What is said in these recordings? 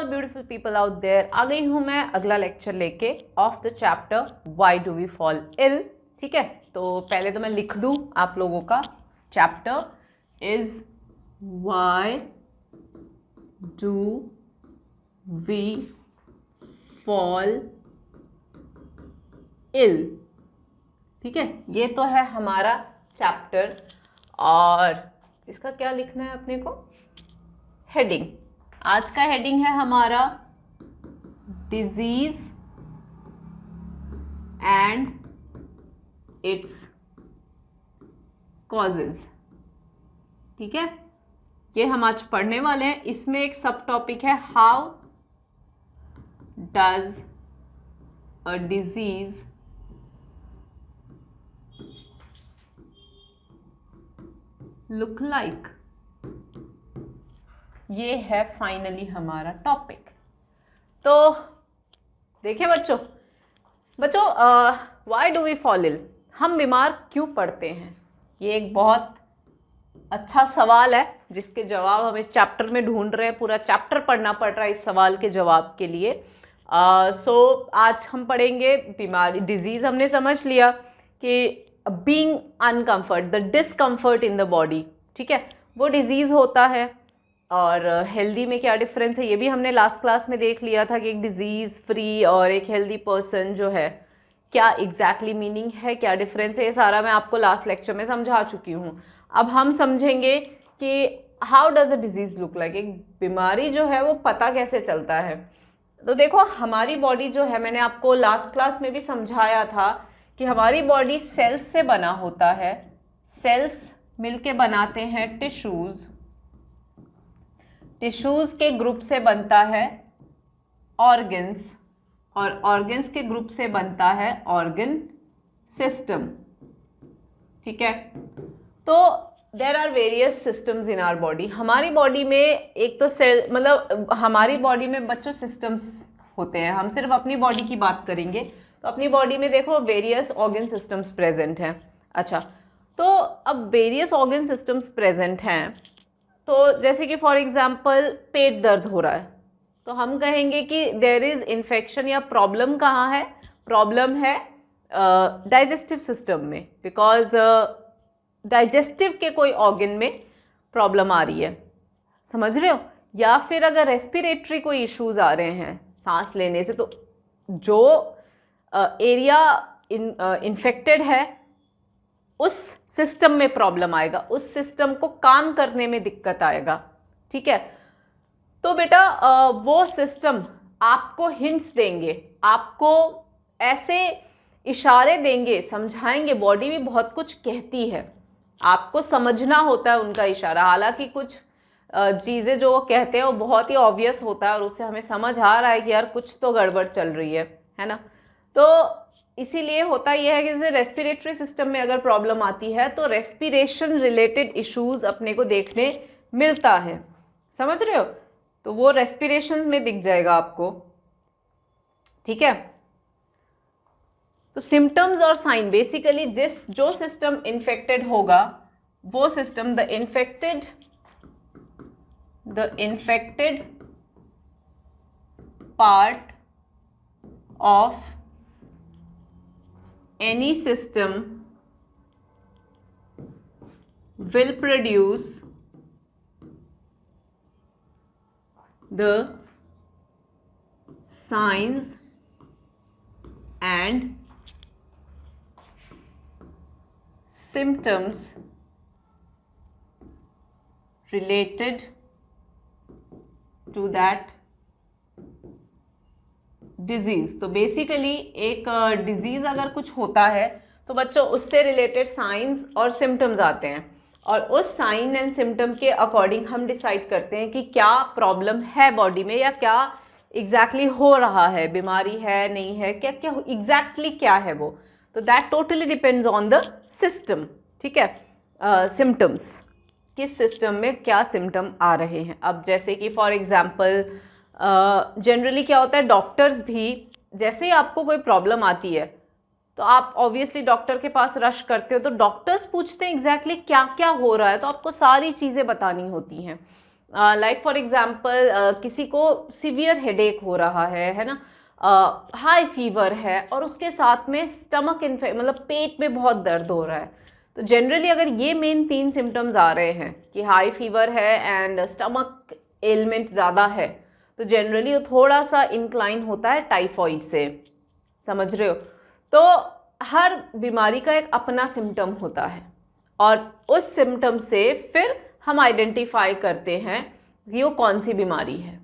All beautiful people out there, आ गई हूँ मैं अगला लेक्चर लेके of the chapter why do we fall ill. ठीक है, तो पहले तो मैं लिख दूँ आप लोगों का, chapter is why do we fall ill. ठीक है, ये तो है हमारा चैप्टर और इसका क्या लिखना है अपने को, हेडिंग। आज का हेडिंग है हमारा डिजीज एंड इट्स कॉजेज। ठीक है, ये हम आज पढ़ने वाले हैं। इसमें एक सब टॉपिक है how does a disease look like. ये है फाइनली हमारा टॉपिक। तो देखिए बच्चों why do we fall ill, हम बीमार क्यों पड़ते हैं, ये एक बहुत अच्छा सवाल है जिसके जवाब हम इस चैप्टर में ढूंढ रहे हैं। पूरा चैप्टर पढ़ना पड़ रहा है इस सवाल के जवाब के लिए। आज हम पढ़ेंगे बीमारी, डिजीज हमने समझ लिया कि being uncomfort, the discomfort in the body. ठीक है, वो डिजीज़ होता है। और हेल्दी में क्या डिफरेंस है ये भी हमने लास्ट क्लास में देख लिया था कि एक डिजीज़ फ्री और एक हेल्दी पर्सन जो है, क्या एग्जैक्टली मीनिंग है, क्या डिफरेंस है, ये सारा मैं आपको लास्ट लेक्चर में समझा चुकी हूँ। अब हम समझेंगे कि how does a disease look like, एक बीमारी जो है वो पता कैसे चलता है। तो देखो हमारी बॉडी जो है, मैंने आपको लास्ट क्लास में भी समझाया था कि हमारी बॉडी सेल्स से बना होता है। सेल्स मिलके बनाते हैं टिश्यूज़, टिश्यूज़ के ग्रुप से बनता है ऑर्गन्स, और ऑर्गन्स के ग्रुप से बनता है ऑर्गन सिस्टम। ठीक है, तो there are various systems in our body. हमारी बॉडी में एक तो सेल, मतलब हमारी बॉडी में बच्चों सिस्टम्स होते हैं। हम सिर्फ अपनी बॉडी की बात करेंगे तो अपनी बॉडी में देखो वेरियस ऑर्गन सिस्टम्स प्रेजेंट हैं। अच्छा, तो अब वेरियस ऑर्गन सिस्टम्स प्रेजेंट हैं, तो जैसे कि फॉर एग्जांपल पेट दर्द हो रहा है तो हम कहेंगे कि देयर इज़ इन्फेक्शन, या प्रॉब्लम कहाँ है, प्रॉब्लम है डाइजेस्टिव सिस्टम में, बिकॉज डाइजेस्टिव के कोई ऑर्गन में प्रॉब्लम आ रही है, समझ रहे हो। या फिर अगर रेस्पिरेटरी कोई इश्यूज आ रहे हैं सांस लेने से, तो जो एरिया इन्फेक्टेड है उस सिस्टम में प्रॉब्लम आएगा, उस सिस्टम को काम करने में दिक्कत आएगा। ठीक है, तो बेटा वो सिस्टम आपको हिंट्स देंगे, आपको ऐसे इशारे देंगे, समझाएंगे। बॉडी भी बहुत कुछ कहती है, आपको समझना होता है उनका इशारा। हालांकि कुछ चीज़ें जो वो कहते हैं वो बहुत ही ऑब्वियस होता है और उससे हमें समझ आ रहा है कि यार कुछ तो गड़बड़ चल रही है ना। तो इसीलिए होता यह है कि जैसे रेस्पिरेटरी सिस्टम में अगर प्रॉब्लम आती है तो रेस्पिरेशन रिलेटेड इश्यूज अपने को देखने मिलता है, समझ रहे हो। तो वो रेस्पिरेशन में दिख जाएगा आपको। ठीक है, तो सिम्टम्स और साइन, बेसिकली जो सिस्टम इन्फेक्टेड होगा वो system, the infected part of any system will produce the signs and symptoms related to that disease. तो बेसिकली एक डिजीज़ अगर कुछ होता है तो बच्चों उससे रिलेटेड साइंस और सिम्टम्स आते हैं, और उस साइन एंड सिम्टम के अकॉर्डिंग हम डिसाइड करते हैं कि क्या प्रॉब्लम है बॉडी में, या क्या एग्जैक्टली हो रहा है, बीमारी है नहीं है, क्या क्या एग्जैक्टली क्या है वो। तो that totally depends on the system. ठीक है, सिम्टम्स, किस सिस्टम में क्या सिम्टम आ रहे हैं। अब जैसे कि फॉर एग्जाम्पल जनरली क्या होता है, डॉक्टर्स भी जैसे ही आपको कोई प्रॉब्लम आती है तो आप ऑब्वियसली डॉक्टर के पास रश करते हो, तो डॉक्टर्स पूछते हैं एग्जैक्टली क्या क्या हो रहा है, तो आपको सारी चीज़ें बतानी होती हैं। लाइक फॉर एग्जाम्पल किसी को सीवियर हेडेक हो रहा है ना, हाई फीवर है और उसके साथ में स्टमक इन्फेक्शन मतलब पेट में बहुत दर्द हो रहा है, तो जनरली अगर ये मेन 3 सिम्टम्स आ रहे हैं कि हाई फीवर है एंड स्टमक एलिमेंट ज़्यादा है, तो जनरली वो थोड़ा सा इंक्लाइन होता है टाइफॉइड से, समझ रहे हो। तो हर बीमारी का एक अपना सिम्टम होता है और उस सिम्टम से फिर हम आइडेंटिफाई करते हैं कि वो कौन सी बीमारी है।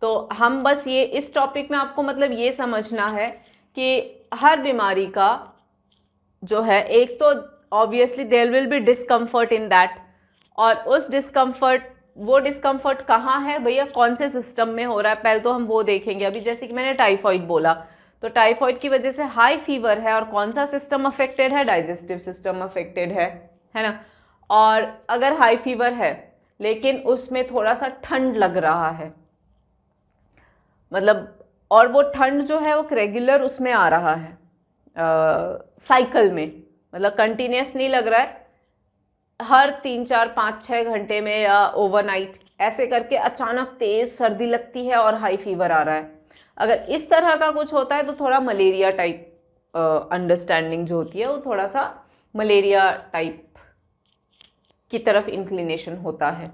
तो हम बस ये इस टॉपिक में आपको मतलब ये समझना है कि हर बीमारी का जो है, एक तो obviously there will be discomfort in that, और उस वो डिस्कम्फर्ट कहाँ है भैया, कौन से सिस्टम में हो रहा है, पहले तो हम वो देखेंगे। अभी जैसे कि मैंने टाइफॉइड बोला, तो टाइफॉइड की वजह से हाई फीवर है और कौन सा सिस्टम अफेक्टेड है, डाइजेस्टिव सिस्टम अफेक्टेड है ना। और अगर हाई फीवर है लेकिन उसमें थोड़ा सा ठंड लग रहा है, मतलब, और वो ठंड जो है वो रेगुलर उसमें आ रहा है साइकिल में, मतलब कंटिन्यूस नहीं लग रहा है, हर 3, 4, 5, 6 घंटे में या ओवरनाइट ऐसे करके अचानक तेज सर्दी लगती है और हाई फीवर आ रहा है, अगर इस तरह का कुछ होता है तो थोड़ा मलेरिया टाइप अंडरस्टैंडिंग जो होती है वो थोड़ा सा मलेरिया टाइप की तरफ इंक्लिनेशन होता है।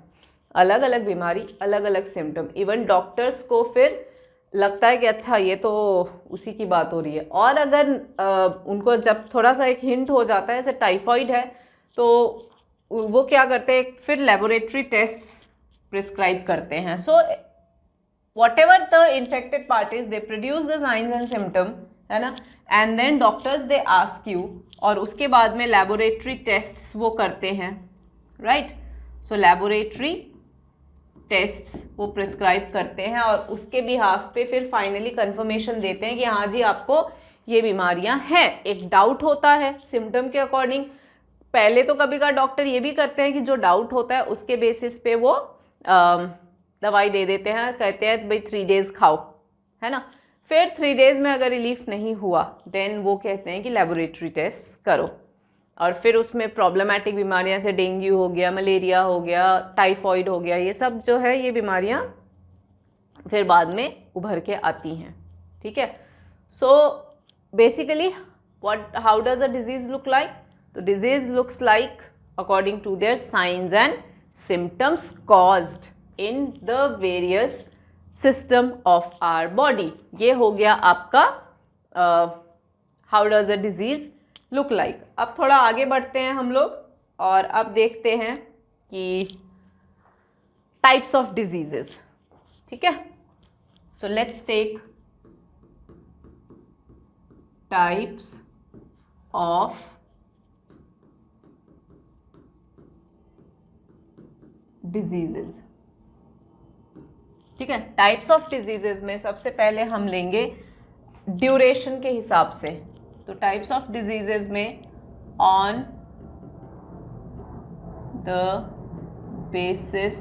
अलग अलग बीमारी, अलग अलग सिम्टम, इवन डॉक्टर्स को फिर लगता है कि अच्छा ये तो उसी की बात हो रही है। और अगर उनको जब थोड़ा सा एक हिंट हो जाता है जैसे टाइफॉइड है, तो वो क्या करते हैं, फिर लेबोरेटरी टेस्ट्स प्रिस्क्राइब करते हैं। सो whatever the infected parties they produce the signs and symptom, है ना, and then doctors they ask you, और उसके बाद में laboratory tests वो करते हैं, right? so laboratory tests वो प्रिस्क्राइब करते हैं और उसके बिहाफ पे फिर फाइनली कंफर्मेशन देते हैं कि हाँ जी आपको ये बीमारियां हैं। एक डाउट होता है सिम्टम के अकॉर्डिंग, पहले तो कभी का डॉक्टर ये भी करते हैं कि जो डाउट होता है उसके बेसिस पे वो दवाई दे देते हैं, कहते हैं भाई 3 डेज खाओ, है ना। फिर 3 डेज में अगर रिलीफ नहीं हुआ देन वो कहते हैं कि लेबोरेटरी टेस्ट करो, और फिर उसमें प्रॉब्लमेटिक बीमारियां से डेंगू हो गया, मलेरिया हो गया, टाइफॉइड हो गया, ये सब जो है ये बीमारियां फिर बाद में उभर के आती हैं, ठीक है। So basically how does a disease look like, तो disease looks like according to their science and symptoms caused in the various system of our body. ये हो गया आपका how does a disease look like. अब थोड़ा आगे बढ़ते हैं हम लोग और अब देखते हैं कि टाइप्स ऑफ डिजीजेस, ठीक है। So let's take types of diseases, ठीक है। टाइप्स ऑफ डिजीजेस में सबसे पहले हम लेंगे ड्यूरेशन के हिसाब से। तो टाइप्स ऑफ डिजीजेस में on the basis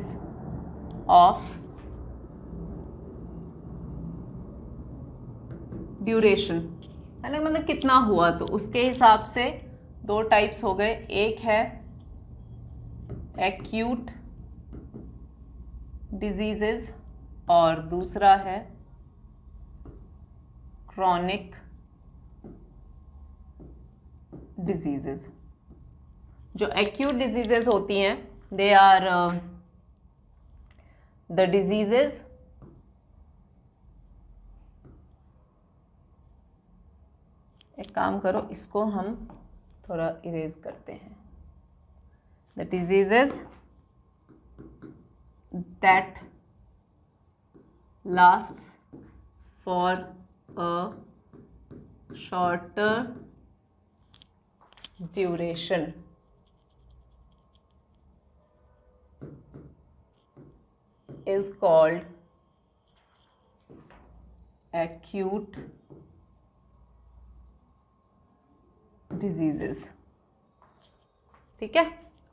of duration, है ना, मतलब कितना हुआ, तो उसके हिसाब से 2 टाइप्स हो गए। एक है एक्यूट डिजीजेस और दूसरा है क्रॉनिक डिजीजेस। जो एक्यूट डिजीजेस होती हैं दे आर द डिजीजेस एक काम करो, इसको हम थोड़ा इरेज करते हैं। The diseases that lasts for a shorter duration is called acute diseases, ठीक है।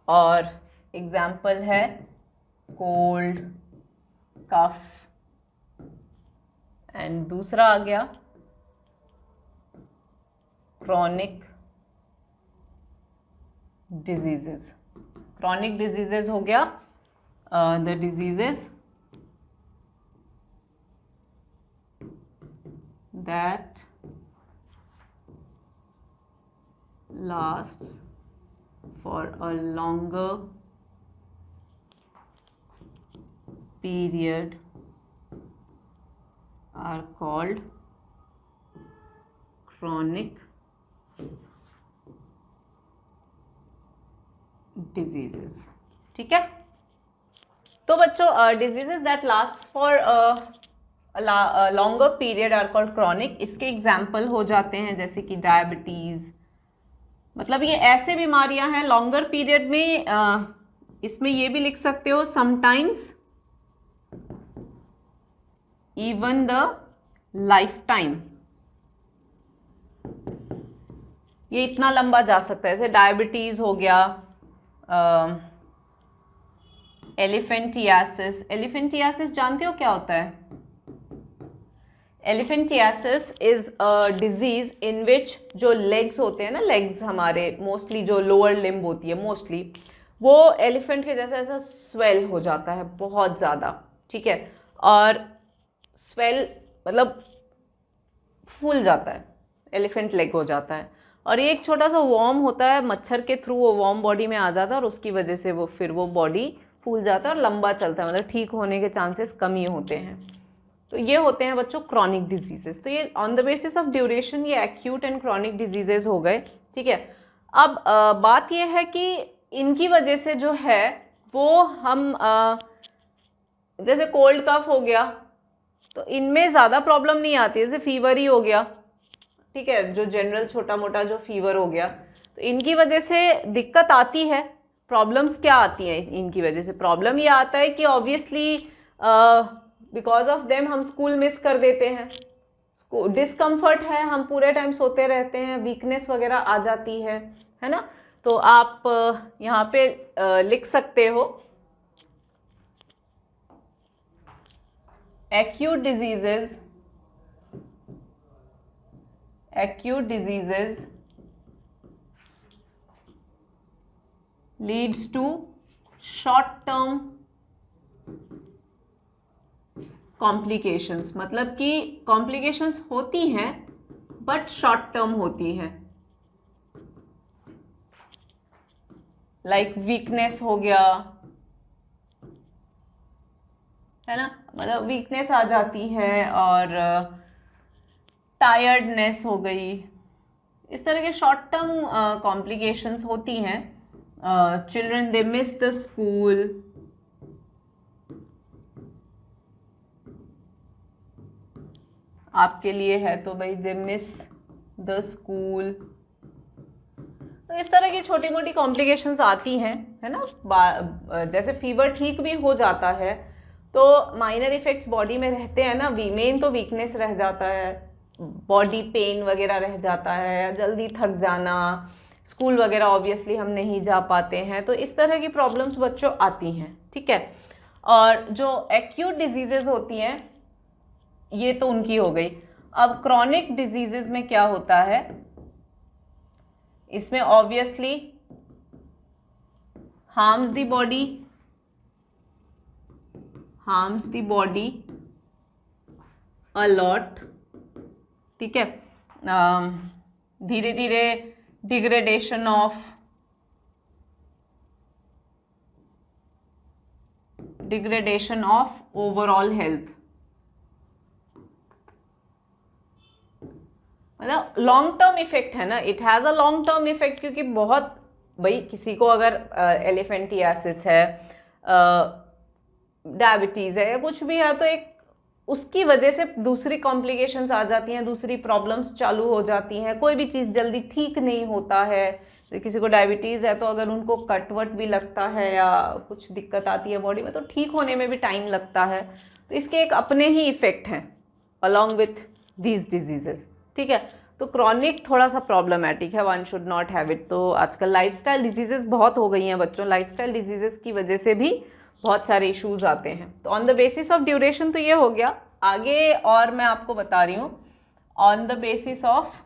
और एग्जाम्पल है कोल्ड, कफ, एंड दूसरा आ गया क्रॉनिक डिजीजेस। क्रॉनिक डिजीजेस हो गया the diseases that lasts for a longer period are called chronic diseases. ठीक है, तो बच्चों diseases that last for longer period are called chronic. इसके एग्जाम्पल हो जाते हैं जैसे कि डायबिटीज, मतलब ये ऐसे बीमारियां हैं लॉन्गर पीरियड में. इसमें ये भी लिख सकते हो sometimes even the life time. ये इतना लंबा जा सकता है. जैसे डायबिटीज हो गया, एलिफेंटियासिस. एलिफेंटियासिस जानते हो क्या होता है? Elephantiasis is a disease in which जो लेग्स होते हैं ना, लेग्स हमारे मोस्टली जो लोअर लिम्ब होती है मोस्टली, वो एलिफेंट के जैसा ऐसा स्वेल हो जाता है बहुत ज़्यादा. ठीक है, और स्वेल मतलब फूल जाता है, एलिफेंट लेग हो जाता है. और ये एक छोटा सा वॉर्म होता है, मच्छर के थ्रू वो वॉर्म बॉडी में आ जाता है और उसकी वजह से वो फिर वो बॉडी फूल जाता है और लंबा चलता है, मतलब ठीक होने के चांसेस कम ही होते हैं. तो ये होते हैं बच्चों क्रॉनिक डिजीजेस. तो ये on the basis of duration ये एक्यूट एंड क्रॉनिक डिजीजेस हो गए. ठीक है, अब बात ये है कि इनकी वजह से जो है वो हम जैसे कोल्ड कफ हो गया तो इनमें ज़्यादा प्रॉब्लम नहीं आती, जैसे फीवर ही हो गया. ठीक है, जो जनरल छोटा मोटा जो फीवर हो गया, तो इनकी वजह से दिक्कत आती है. प्रॉब्लम्स क्या आती हैं इनकी वजह से? प्रॉब्लम ये आता है कि ऑब्वियसली बिकॉज ऑफ देम हम स्कूल मिस कर देते हैं, डिस्कम्फर्ट है, हम पूरे टाइम सोते रहते हैं, वीकनेस वगैरह आ जाती है ना. तो आप यहाँ पे लिख सकते हो acute diseases leads to short term complications. मतलब कि complications होती हैं बट शॉर्ट टर्म होती हैं. लाइक वीकनेस हो गया है ना, मतलब वीकनेस आ जाती है और टायर्डनेस हो गई. इस तरह के शॉर्ट टर्म कॉम्प्लिकेशंस होती हैं. Children they miss the school, आपके लिए है तो भाई दे मिस द स्कूल. तो इस तरह की छोटी मोटी कॉम्प्लिकेशंस आती हैं, है ना. जैसे फीवर ठीक भी हो जाता है तो माइनर इफेक्ट्स बॉडी में रहते हैं ना. मेन तो वीकनेस रह जाता है, बॉडी पेन वगैरह रह जाता है, जल्दी थक जाना, स्कूल वगैरह ऑब्वियसली हम नहीं जा पाते हैं. तो इस तरह की प्रॉब्लम्स बच्चों आती हैं. ठीक है, और जो एक्यूट डिजीजेज होती हैं ये तो उनकी हो गई. अब क्रॉनिक डिजीजेज में क्या होता है, इसमें obviously harms the body a lot. ठीक है, धीरे धीरे डिग्रेडेशन ऑफ ओवरऑल हेल्थ. मतलब लॉन्ग टर्म इफेक्ट है ना, it has a long term effect. क्योंकि बहुत भाई किसी को अगर एलिफेंटियासिस है, डायबिटीज़ है या कुछ भी है, तो एक उसकी वजह से दूसरी कॉम्प्लिकेशंस आ जाती हैं, दूसरी प्रॉब्लम्स चालू हो जाती हैं. कोई भी चीज़ जल्दी ठीक नहीं होता है. किसी को डायबिटीज़ है तो अगर उनको कटवट भी लगता है या कुछ दिक्कत आती है बॉडी में तो ठीक होने में भी टाइम लगता है. तो इसके एक अपने ही इफ़ेक्ट हैं अलॉन्ग विथ दीज डिजीजेस. ठीक है, तो क्रॉनिक थोड़ा सा प्रॉब्लमेटिक है, one should not have it. तो आजकल लाइफस्टाइल डिजीजेस बहुत हो गई हैं बच्चों. लाइफस्टाइल डिजीजेस की वजह से भी बहुत सारे इश्यूज आते हैं. तो on the basis of duration तो ये हो गया. आगे और मैं आपको बता रही हूँ on the basis of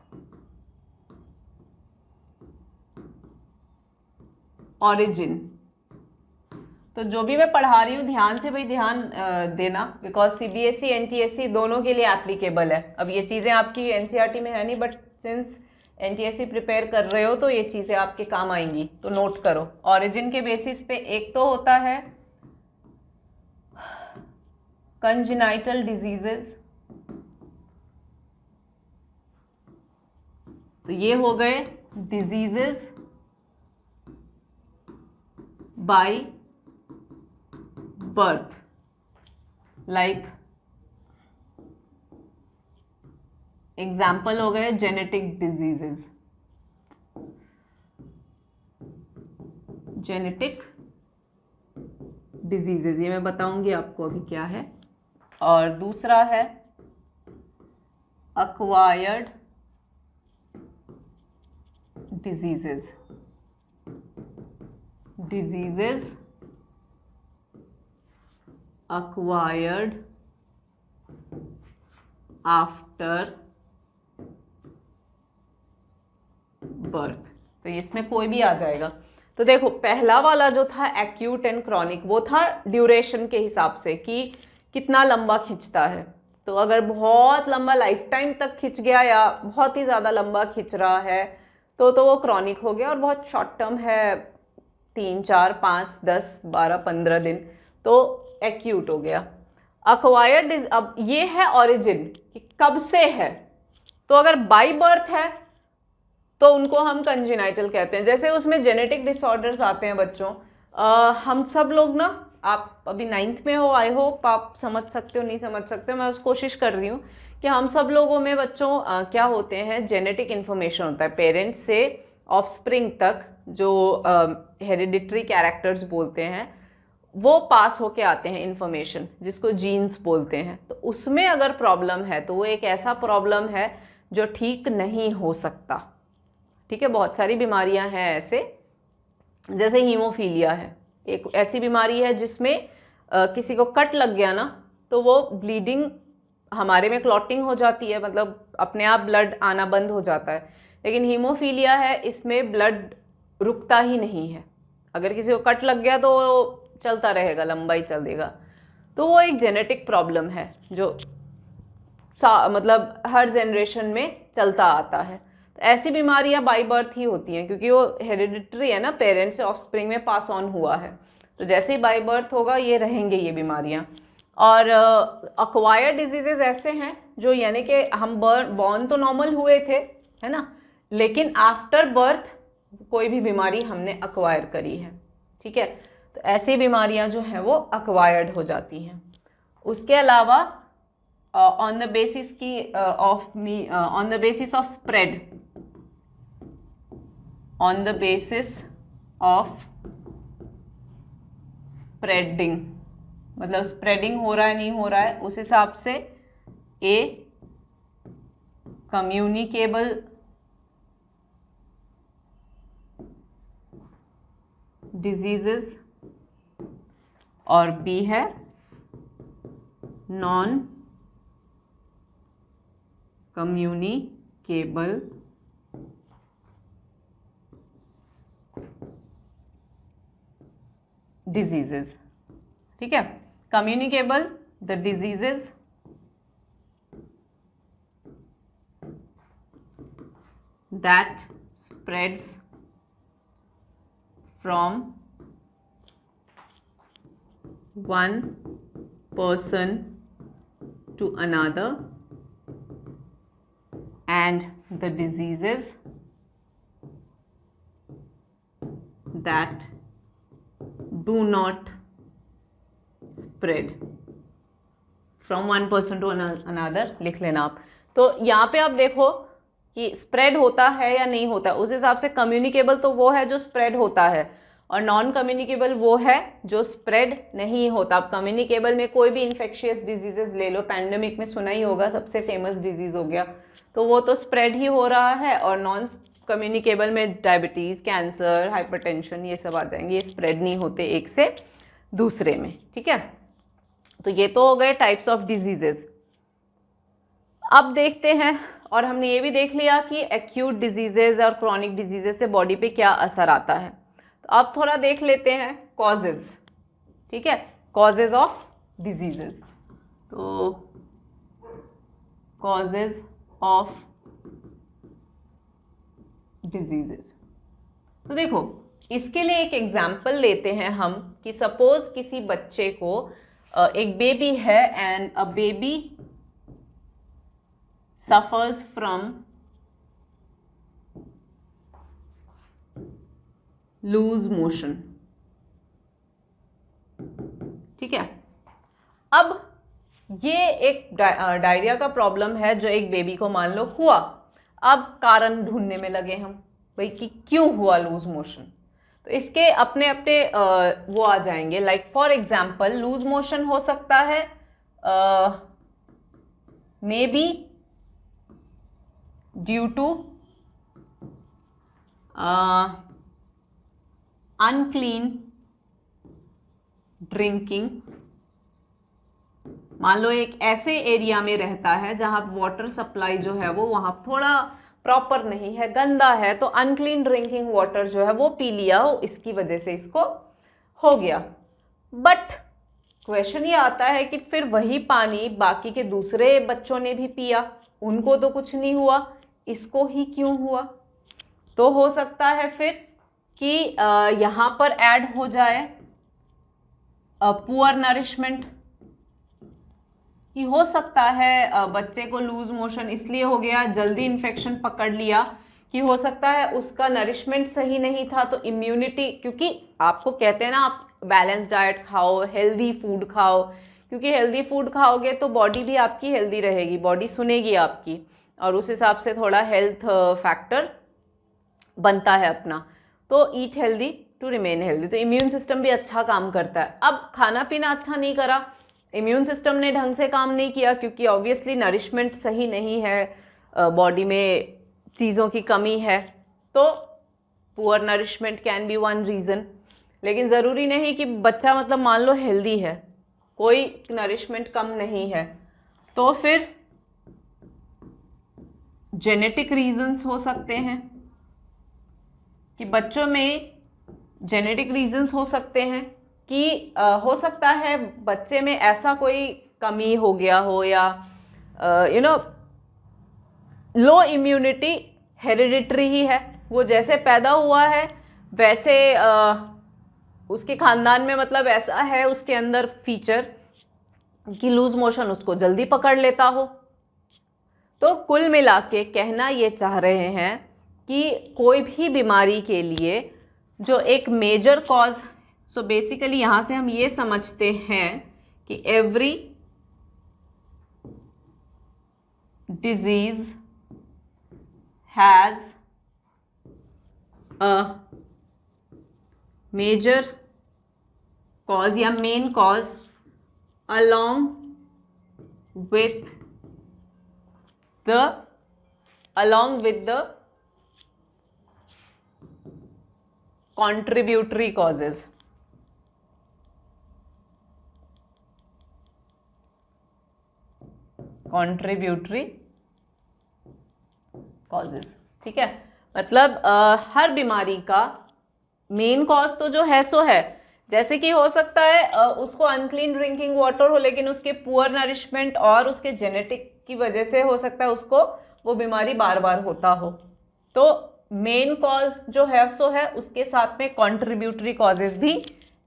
origin. तो जो भी मैं पढ़ा रही हूँ ध्यान से भाई ध्यान देना, बिकॉज सीबीएसई एनटीएससी दोनों के लिए एप्लीकेबल है। अब ये चीज़ें आपकी एनसीईआरटी में है नहीं, बट सिंस एनटीएससी प्रिपेयर कर रहे हो तो ये चीज़ें आपके काम आएंगी, तो नोट करो। ऑरिजिन के बेसिस पे एक तो होता है कंजेनाइटल डिजीजेस, तो ये हो गए diseases by birth, like example हो गए जेनेटिक डिजीजेस, जेनेटिक डिजीजेस ये मैं बताऊंगी आपको अभी क्या है। और दूसरा है acquired diseases, diseases acquired after birth, तो इसमें कोई भी आ जाएगा। तो देखो पहला वाला जो था एक्यूट एंड क्रॉनिक, वो था ड्यूरेशन के हिसाब से कि कितना लंबा खिंचता है। तो अगर बहुत लंबा लाइफ टाइम तक खिंच गया या बहुत ही ज़्यादा लंबा खिंच रहा है तो वो क्रॉनिक हो गया, और बहुत शॉर्ट टर्म है 3, 4, 5, 10, 12, 15 दिन तो एक्यूट हो गया। अक्वायर्ड अब ये है ओरिजिन कि कब से है, तो अगर बाय बर्थ है तो उनको हम कंजेनाइटल कहते हैं। जैसे उसमें जेनेटिक डिसऑर्डर्स आते हैं बच्चों, हम सब लोग ना, आप अभी 9th में हो, आई होप आप समझ सकते हो, नहीं समझ सकते हो, मैं उस कोशिश कर रही हूँ कि हम सब लोगों में बच्चों क्या होते हैं, जेनेटिक इन्फॉर्मेशन होता है पेरेंट्स से ऑफस्प्रिंग तक, जो हेरिडिटरी कैरेक्टर्स बोलते हैं, वो पास होके आते हैं इन्फॉर्मेशन, जिसको जीन्स बोलते हैं। तो उसमें अगर प्रॉब्लम है तो वो एक ऐसा प्रॉब्लम है जो ठीक नहीं हो सकता। ठीक है, बहुत सारी बीमारियां हैं ऐसे, जैसे हीमोफीलिया है, एक ऐसी बीमारी है जिसमें किसी को कट लग गया ना तो वो ब्लीडिंग, हमारे में क्लॉटिंग हो जाती है, मतलब अपने आप ब्लड आना बंद हो जाता है। लेकिन हीमोफीलिया है, इसमें ब्लड रुकता ही नहीं है, अगर किसी को कट लग गया तो चलता रहेगा, लंबा ही चलेगा। तो वो एक जेनेटिक प्रॉब्लम है जो मतलब हर जनरेशन में चलता आता है। तो ऐसी बीमारियां बाय बर्थ ही होती हैं, क्योंकि वो हेरिडिटरी है ना, पेरेंट्स से ऑफस्प्रिंग में पास ऑन हुआ है। तो जैसे ही बाय बर्थ होगा ये रहेंगे ये बीमारियां। और अक्वायर्ड डिजीजेज ऐसे हैं जो, यानी कि हम बॉर्न तो नॉर्मल हुए थे, है ना, लेकिन आफ्टर बर्थ कोई भी बीमारी हमने अक्वायर करी है। ठीक है, तो ऐसी बीमारियां जो हैं वो अक्वायर्ड हो जाती हैं। उसके अलावा ऑन द बेसिस की on the basis of spread, on the basis of spreading, मतलब स्प्रेडिंग हो रहा है नहीं हो रहा है, उस हिसाब से ए कम्युनिकेबल डिजीजेस और बी है नॉन कम्युनिकेबल डिजीजेस। ठीक है, communicable the diseases that spreads from one person to another, and the diseases that do not spread from one person to another। लिख लेना आप। तो यहाँ पे आप देखो कि स्प्रेड होता है या नहीं होता है, उस हिसाब से कम्युनिकेबल तो वो है जो स्प्रेड होता है, और नॉन कम्युनिकेबल वो है जो स्प्रेड नहीं होता। अब कम्युनिकेबल में कोई भी इन्फेक्शियस डिजीजेस ले लो, पैंडेमिक में सुना ही होगा, सबसे फेमस डिजीज हो गया, तो वो तो स्प्रेड ही हो रहा है। और नॉन कम्युनिकेबल में डायबिटीज़, कैंसर, हाइपरटेंशन ये सब आ जाएंगे, ये स्प्रेड नहीं होते एक से दूसरे में। ठीक है, तो ये तो हो गए टाइप्स ऑफ डिजीजेस। अब देखते हैं, और हमने ये भी देख लिया कि एक्यूट डिजीजेज और क्रॉनिक डिजीजेज से बॉडी पे क्या असर आता है। तो अब थोड़ा देख लेते हैं कॉजेज। ठीक है, कॉजेज ऑफ डिजीजेस। तो कॉजेज ऑफ डिजीजेस, तो देखो इसके लिए एक एग्जाम्पल लेते हैं हम कि सपोज किसी बच्चे को एक बेबी है and a baby suffers from loose motion, ठीक है। अब ये एक डायरिया का प्रॉब्लम है जो एक बेबी को मान लो हुआ। अब कारण ढूंढने में लगे हम भाई कि क्यों हुआ लूज मोशन, तो इसके अपने अपने वो आ जाएंगे। Like for example loose motion हो सकता है may be due to unclean drinking. मान लो एक ऐसे एरिया में रहता है जहां वाटर सप्लाई जो है वो वहां थोड़ा प्रॉपर नहीं है, गंदा है, तो अनक्लीन ड्रिंकिंग वाटर जो है वो पी लिया हो, इसकी वजह से इसको हो गया। बट क्वेश्चन ये आता है कि फिर वही पानी बाकी के दूसरे बच्चों ने भी पिया, उनको तो कुछ नहीं हुआ, इसको ही क्यों हुआ? तो हो सकता है फिर कि यहाँ पर ऐड हो जाए पुअर नरिशमेंट, कि हो सकता है बच्चे को लूज मोशन इसलिए हो गया, जल्दी इन्फेक्शन पकड़ लिया, कि हो सकता है उसका नरिशमेंट सही नहीं था, तो इम्यूनिटी, क्योंकि आपको कहते हैं ना आप बैलेंस डाइट खाओ, हेल्दी फूड खाओ, क्योंकि हेल्दी फूड खाओगे तो बॉडी भी आपकी हेल्दी रहेगी, बॉडी सुनेगी आपकी, और उस हिसाब से थोड़ा हेल्थ फैक्टर बनता है अपना। तो eat healthy to remain healthy, तो इम्यून सिस्टम भी अच्छा काम करता है। अब खाना पीना अच्छा नहीं करा, इम्यून सिस्टम ने ढंग से काम नहीं किया, क्योंकि ऑब्वियसली नरिशमेंट सही नहीं है, बॉडी में चीज़ों की कमी है, तो poor nourishment can be one reason. लेकिन ज़रूरी नहीं कि बच्चा मतलब मान लो हेल्दी है, कोई नरिशमेंट कम नहीं है, तो फिर जेनेटिक रीजंस हो सकते हैं, कि बच्चों में जेनेटिक रीजंस हो सकते हैं, कि हो सकता है बच्चे में ऐसा कोई कमी हो गया हो, या लो इम्यूनिटी हेरिडिटरी ही है, वो जैसे पैदा हुआ है वैसे उसके खानदान में मतलब ऐसा है उसके अंदर फीचर कि लूज मोशन उसको जल्दी पकड़ लेता हो। तो कुल मिला के कहना ये चाह रहे हैं कि कोई भी बीमारी के लिए जो एक मेजर कॉज, सो बेसिकली यहाँ से हम ये समझते हैं कि every disease has a major cause या main cause along with the contributory causes. Contributory causes, ठीक है। मतलब हर बीमारी का मेन कॉज तो जो है सो है, जैसे कि हो सकता है उसको अनक्लीन ड्रिंकिंग वाटर हो, लेकिन उसके पुअर नरिशमेंट और उसके जेनेटिक की वजह से हो सकता है उसको वो बीमारी बार बार होता हो। तो मेन कॉज जो है सो है, उसके साथ में कॉन्ट्रीब्यूटरी कॉजेज भी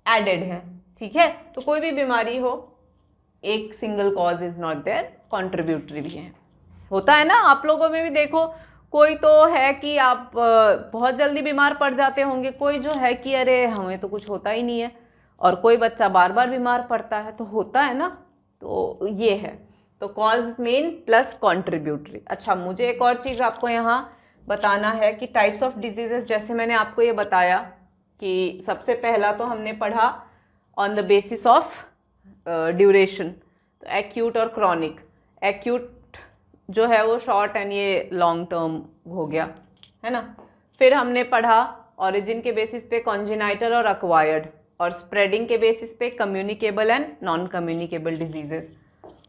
एडेड हैं, ठीक है। तो कोई भी बीमारी हो, एक single cause is not there, contributory भी है। होता है ना, आप लोगों में भी देखो, कोई तो है कि आप बहुत जल्दी बीमार पड़ जाते होंगे, कोई जो है कि अरे हमें तो कुछ होता ही नहीं है, और कोई बच्चा बार बार बीमार पड़ता है, तो होता है ना। तो ये है, तो कॉज मेन प्लस कॉन्ट्रीब्यूटरी। अच्छा, मुझे एक और चीज़ आपको यहाँ बताना है कि टाइप्स ऑफ डिजीजेस, जैसे मैंने आपको ये बताया कि सबसे पहला तो हमने पढ़ा on the basis of duration, तो एक्यूट और क्रॉनिक। एक्यूट जो है वो शॉर्ट एंड ये लॉन्ग टर्म हो गया, है ना। फिर हमने पढ़ा ओरिजिन के बेसिस पे कॉन्जेनाइटल और अक्वायर्ड, और स्प्रेडिंग के बेसिस पे communicable and non communicable diseases.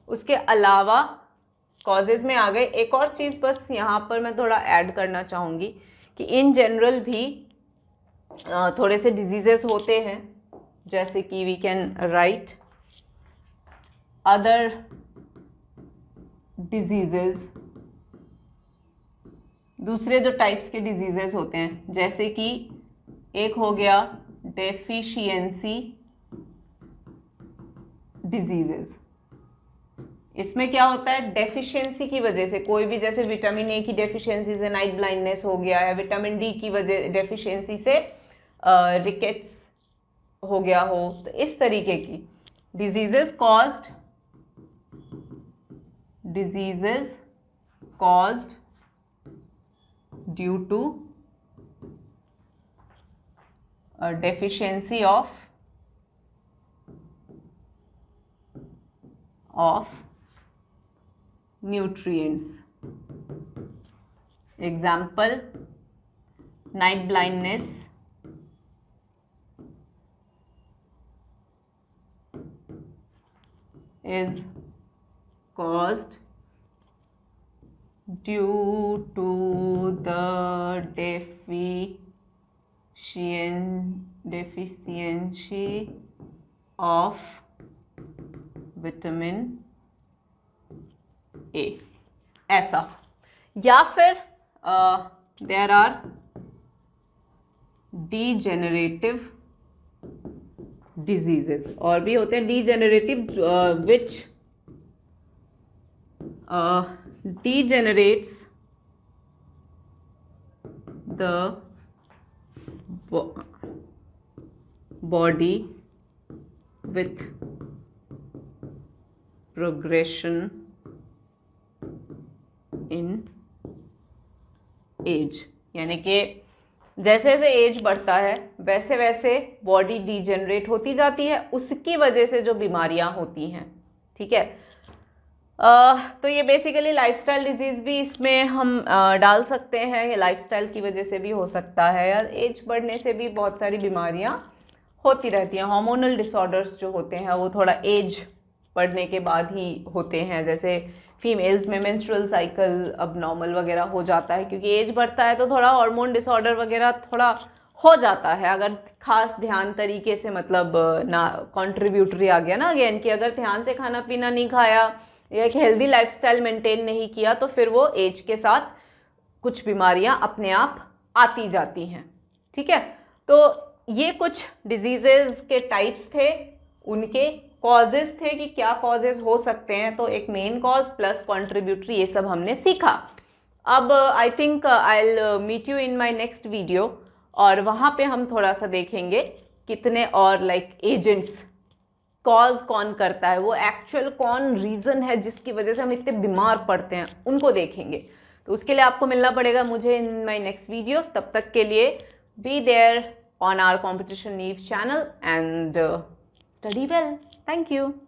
उसके अलावा कॉजेज में आ गए। एक और चीज़ बस यहाँ पर मैं थोड़ा ऐड करना चाहूँगी कि इन जनरल भी थोड़े से डिजीजेस होते हैं जैसे कि we can write other diseases, दूसरे जो टाइप्स के डिजीजेज होते हैं, जैसे कि एक हो गया डेफिशिएंसी डिजीजेज। इसमें क्या होता है, डेफिशिएंसी की वजह से कोई भी, जैसे विटामिन ए की डेफिशिएंसी से नाइट ब्लाइंडनेस हो गया है, विटामिन डी की वजह डेफिशिएंसी से रिकेट्स हो गया हो, तो इस तरीके की diseases caused due to deficiency of nutrients. Example, night blindness is caused due to the deficiency of vitamin A, ऐसा। या फिर देयर आर डीजेनरेटिव डिजीजेस, और भी होते हैं degenerative, which degenerates the body with progression in age, यानी कि जैसे जैसे एज बढ़ता है वैसे वैसे बॉडी डीजेनरेट होती जाती है, उसकी वजह से जो बीमारियां होती हैं। ठीक है, तो ये बेसिकली लाइफस्टाइल डिजीज़ भी इसमें हम डाल सकते हैं, ये लाइफस्टाइल की वजह से भी हो सकता है, या एज बढ़ने से भी बहुत सारी बीमारियां होती रहती हैं। हार्मोनल डिसऑर्डर्स जो होते हैं वो थोड़ा एज बढ़ने के बाद ही होते हैं, जैसे फीमेल्स में मेंस्ट्रुअल साइकिल अब नॉर्मल वगैरह हो जाता है, क्योंकि एज बढ़ता है तो थोड़ा हार्मोन डिसऑर्डर वगैरह थोड़ा हो जाता है। अगर खास ध्यान तरीके से, मतलब ना कंट्रीब्यूटरी आ गया ना अगेन, कि अगर ध्यान से खाना पीना नहीं खाया या एक हेल्दी लाइफस्टाइल मेंटेन नहीं किया तो फिर वो एज के साथ कुछ बीमारियां अपने आप आती जाती हैं। ठीक है, तो ये कुछ डिजीजेस के टाइप्स थे, उनके कॉजेज थे कि क्या कॉजेज हो सकते हैं, तो एक मेन कॉज प्लस कॉन्ट्रीब्यूटरी, ये सब हमने सीखा। अब I think I will meet you in my next video, और वहाँ पे हम थोड़ा सा देखेंगे कितने और लाइक एजेंट्स, कॉज कौन करता है, वो एक्चुअल कौन रीज़न है जिसकी वजह से हम इतने बीमार पड़ते हैं, उनको देखेंगे। तो उसके लिए आपको मिलना पड़ेगा मुझे इन माय नेक्स्ट वीडियो। तब तक के लिए be there on our Competition Eve channel and study well. Thank you.